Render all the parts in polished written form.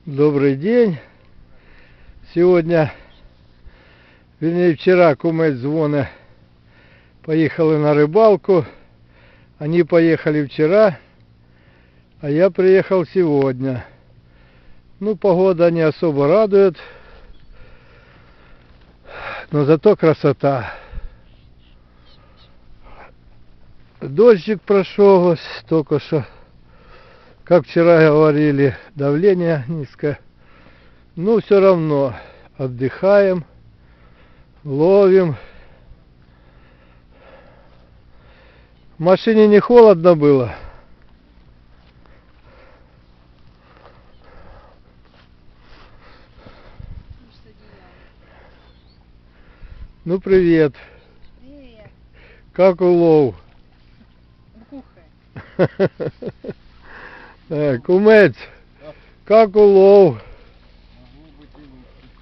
Добрый день. Сегодня, вернее вчера, кумець дзвонить, поехали на рыбалку. Они поехали вчера, а я приехал сегодня. Ну, погода не особо радует, но зато красота. Дождик прошел только что. Как вчера говорили, давление низкое. Ну, все равно отдыхаем, ловим. В машине не холодно было? Ну, привет. Привет. Как улов? Бухай. Кумець, как улов?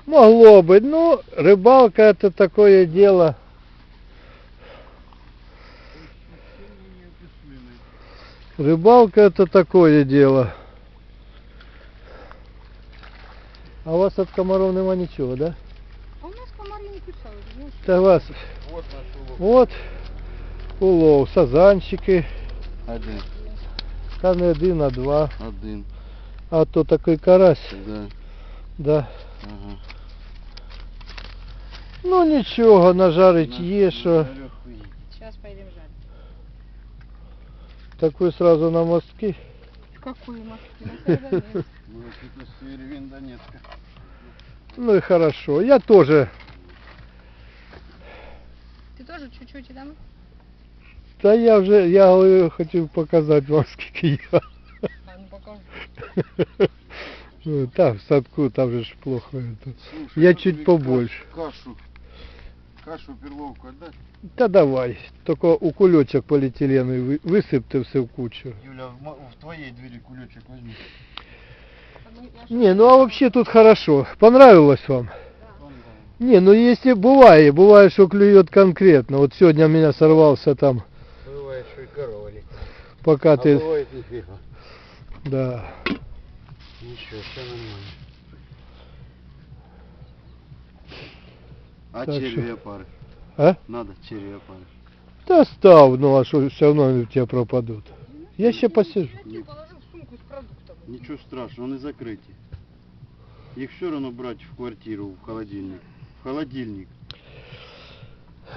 Могло быть, ну, рыбалка это такое дело. Рыбалка это такое дело. А у вас от комаров нема ничего, да? А у нас комары не кусают, знаешь? Да вас. Вот наш улов. Вот улов, сазанчики. Один. Та не один, а два. Один. А то такой карась. Да. Да. Ага. Ну нічого, нажарить є що. Сейчас пойдем жарить. Так ви сразу на мостки. В какую Москву? На Северодонецк. Мы тут из Северин Донецка. Ну и хорошо. Я тоже. Ты тоже чуть-чуть и там? Та я вже, я говорю, хотів показати вам скільки я. А, ну покажи. Ну, там в садку, там же ж плохо это. Слушай, Я ну чуть тебе побольше. Кашу перловку отдать? Та давай. Только у кульочок полиэтиленовый высыпьте все в кучу. Юля, в твоей двери кулечек возьми. Не, ну а вообще тут хорошо. Понравилось вам? Не, ну если бывает, что клюет конкретно. Вот сегодня у меня сорвался там, Бывает, что и корова летит. пока ты... бывает нифига. Да. Ничего, все нормально. А Так червя пары? А? Надо червя пары. Да став, ну а что, все равно они у тебя пропадут. Я еще посижу. Я тебе положил в сумку с продуктами. Ничего страшного, он и закрытый. Их все равно брать в квартиру, в холодильник. В холодильник.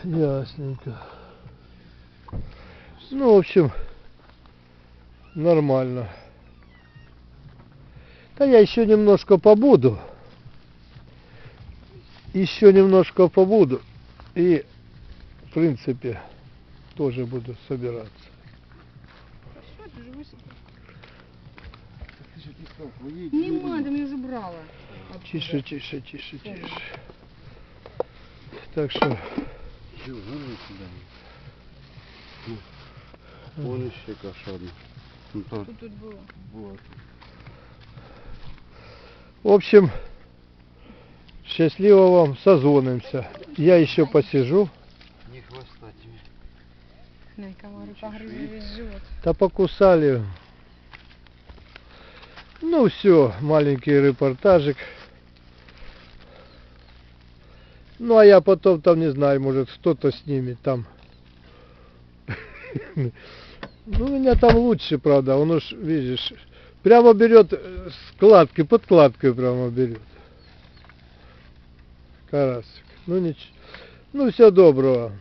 Ясненько. Ну, в общем, нормально. Да я еще немножко побуду. Еще немножко побуду. И, в принципе, тоже буду собираться. Все, ты же высыпал. Ты что, ты сказал, твоей Нема, там я уже брала. Тише, тише, тише, тише. Так что... Чего, ну сюда. Вон еще каша одна. Ну, то Что тут было? вот. В общем, счастливо вам, созвонимся. Я еще посижу. Не хвоста тебе. На, комары погрызли весь живот. Да покусали. Ну все, маленький репортажик. Ну а я потом там не знаю, может кто-то снимет там. Ну у меня там лучше, правда, он уж, видишь, прямо берет складкой, подкладкой прямо берет. Карасик. Ну ничего. Ну всего доброго.